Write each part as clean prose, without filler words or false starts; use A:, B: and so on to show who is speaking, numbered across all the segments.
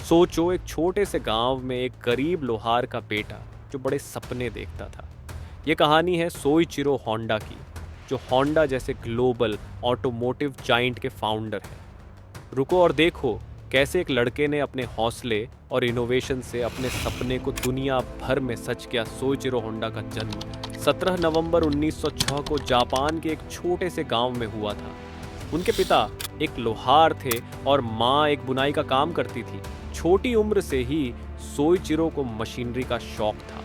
A: सोचो, एक छोटे से गांव में एक गरीब लोहार का बेटा जो बड़े सपने देखता था। ये कहानी है सोइचिरो होंडा की, जो होंडा जैसे ग्लोबल ऑटोमोटिव जाइंट के फाउंडर हैं। रुको और देखो कैसे एक लड़के ने अपने हौसले और इनोवेशन से अपने सपने को दुनिया भर में सच किया। सोइचिरो होंडा का जन्म 17 नवंबर 1906 को जापान के एक छोटे से गांव में हुआ था। उनके पिता एक लोहार थे और माँ एक बुनाई का काम करती थी। छोटी उम्र से ही सोइचिरो को मशीनरी का शौक था।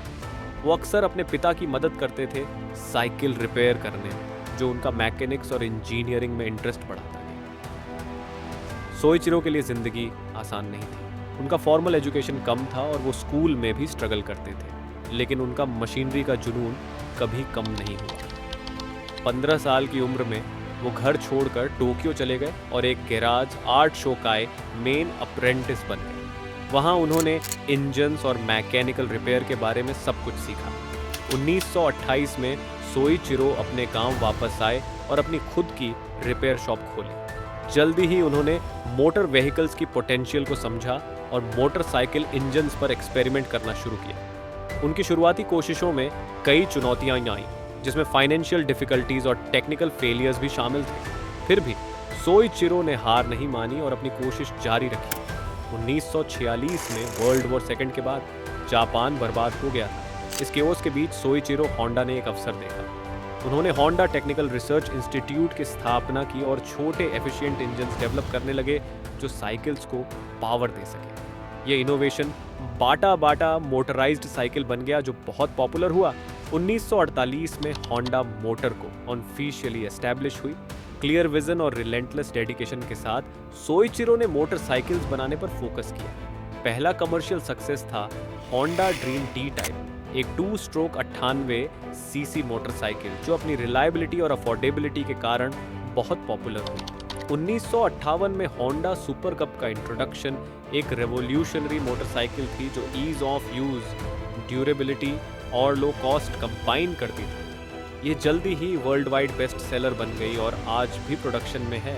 A: वो अक्सर अपने पिता की मदद करते थे साइकिल रिपेयर करने में, जो उनका मैकेनिक्स और इंजीनियरिंग में इंटरेस्ट बढ़ाता गया। सोइचिरो के लिए जिंदगी आसान नहीं थी। उनका फॉर्मल एजुकेशन कम था और वो स्कूल में भी स्ट्रगल करते थे, लेकिन उनका मशीनरी का जुनून कभी कम नहीं हुआ। 15 साल की उम्र में वो घर छोड़कर टोक्यो चले गए और एक गैराज आर्ट शोकाई मेन अप्रेंटिस बन गए। वहाँ उन्होंने इंजन्स और मैकेनिकल रिपेयर के बारे में सब कुछ सीखा। 1928 में सोइचिरो अपने गांव वापस आए और अपनी खुद की रिपेयर शॉप खोली। जल्दी ही उन्होंने मोटर व्हीकल्स की पोटेंशियल को समझा और मोटरसाइकिल इंजन्स पर एक्सपेरिमेंट करना शुरू किया। उनकी शुरुआती कोशिशों में कई चुनौतियां आईं, जिसमें फाइनेंशियल डिफिकल्टीज और टेक्निकल फेलियर्स भी शामिल थे। फिर भी सोइचिरो ने हार नहीं मानी और अपनी कोशिश जारी रखी। 1946 में वर्ल्ड वॉर सेकेंड के बाद जापान बर्बाद हो गया था। इस केओस के बीच सोइचिरो होंडा ने एक अवसर देखा। उन्होंने होंडा टेक्निकल रिसर्च इंस्टीट्यूट की स्थापना की और छोटे एफिशिएंट इंजन्स डेवलप करने लगे जो साइकिल्स को पावर दे सके। ये इनोवेशन बाटा बाटा मोटराइज्ड साइकिल बन गया, जो बहुत पॉपुलर हुआ। 1948 में होंडा मोटर को ऑफिशियली एस्टैब्लिश हुई। क्लियर विजन और रिलेंटलेस डेडिकेशन के साथ सोइचिरो ने मोटरसाइकिल्स बनाने पर फोकस किया। पहला कमर्शियल सक्सेस था होंडा ड्रीम टी टाइप, एक 2 स्ट्रोक 98 सीसी मोटरसाइकिल जो अपनी रिलायबिलिटी और अफोर्डेबिलिटी के कारण बहुत पॉपुलर हुई। 1958 में होंडा सुपर कप का इंट्रोडक्शन एक रेवोल्यूशनरी मोटरसाइकिल थी जो ईज ऑफ यूज, ड्यूरेबिलिटी और लो कॉस्ट कंबाइन करती थी। ये जल्दी ही वर्ल्ड वाइड बेस्ट सेलर बन गई और आज भी प्रोडक्शन में है।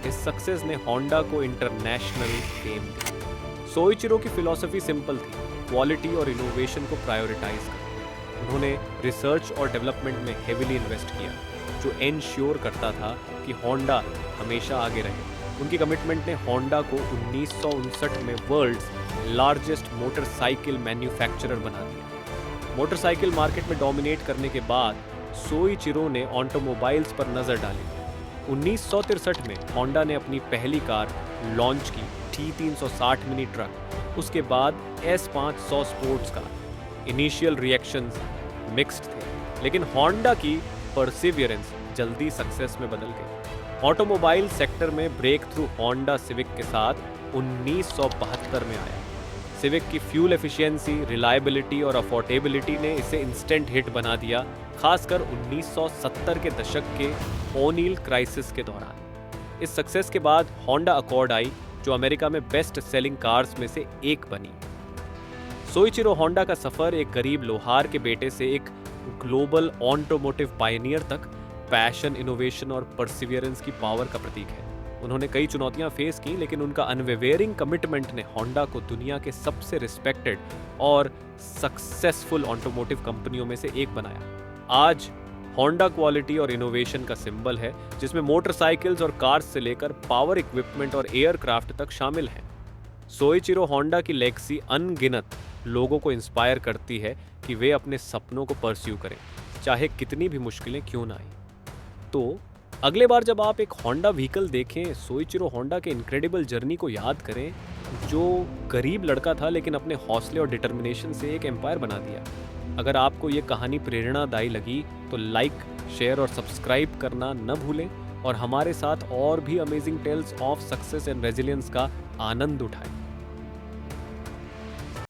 A: इस सक्सेस ने होंडा को इंटरनेशनल फेम दी। सोइचिरो की फिलॉसफी सिंपल थी, क्वालिटी और इनोवेशन को प्रायोरिटाइज करना। उन्होंने रिसर्च और डेवलपमेंट में हेविली इन्वेस्ट किया, जो एनश्योर करता था कि होंडा हमेशा आगे रहे। उनकी कमिटमेंट ने होंडा को 1959 में वर्ल्ड्स लार्जेस्ट मोटरसाइकिल मैन्युफैक्चरर बना दिया। मोटरसाइकिल मार्केट में डोमिनेट करने के बाद सोइचिरो ने ऑटोमोबाइल्स पर नजर डाली। 1963 में होंडा ने अपनी पहली कार लॉन्च की, T360 मिनी ट्रक। उसके बाद S500 sports car. Initial reactions mixed थे, लेकिन होंडा की परसिवियरेंस जल्दी सक्सेस में बदल गई। ऑटोमोबाइल सेक्टर में ब्रेक थ्रू होंडा सिविक के साथ 1972 में आया। सिविक की फ्यूल एफिशिएंसी, रिलायबिलिटी और अफोर्डेबिलिटी ने इसे इंस्टेंट हिट बना दिया, खासकर 1970 के दशक के ओनील क्राइसिस के दौरान। इस सक्सेस के बाद होंडा अकॉर्ड आई, जो अमेरिका में बेस्ट सेलिंग कार्स में से एक बनी। सोइचिरो होंडा का सफर एक गरीब लोहार के बेटे से एक ग्लोबल ऑटोमोटिव पायनियर तक पैशन, इनोवेशन और परसिवियरेंस की पावर का प्रतीक है। उन्होंने कई चुनौतियां फेस की, लेकिन उनका अनवेवेरिंग कमिटमेंट ने होंडा को दुनिया के सबसे रिस्पेक्टेड और सक्सेसफुल ऑटोमोटिव कंपनियों में से एक बनाया। आज होंडा क्वालिटी और इनोवेशन का सिंबल है, जिसमें मोटरसाइकिल्स और कार्स से लेकर पावर इक्विपमेंट और एयरक्राफ्ट तक शामिल हैं। सोइचिरो होंडा की लेगेसी अनगिनत लोगों को इंस्पायर करती है कि वे अपने सपनों को परस्यू करें, चाहे कितनी भी मुश्किलें क्यों ना आए। तो अगले बार जब आप एक होंडा व्हीकल देखें, सोइचिरो होंडा के इनक्रेडिबल जर्नी को याद करें, जो गरीब लड़का था लेकिन अपने हौसले और डिटर्मिनेशन से एक एम्पायर बना दिया। अगर आपको ये कहानी प्रेरणादायी लगी तो लाइक, शेयर और सब्सक्राइब करना न भूलें और हमारे साथ और भी amazing tales of success and resilience का आनंद उठाएं।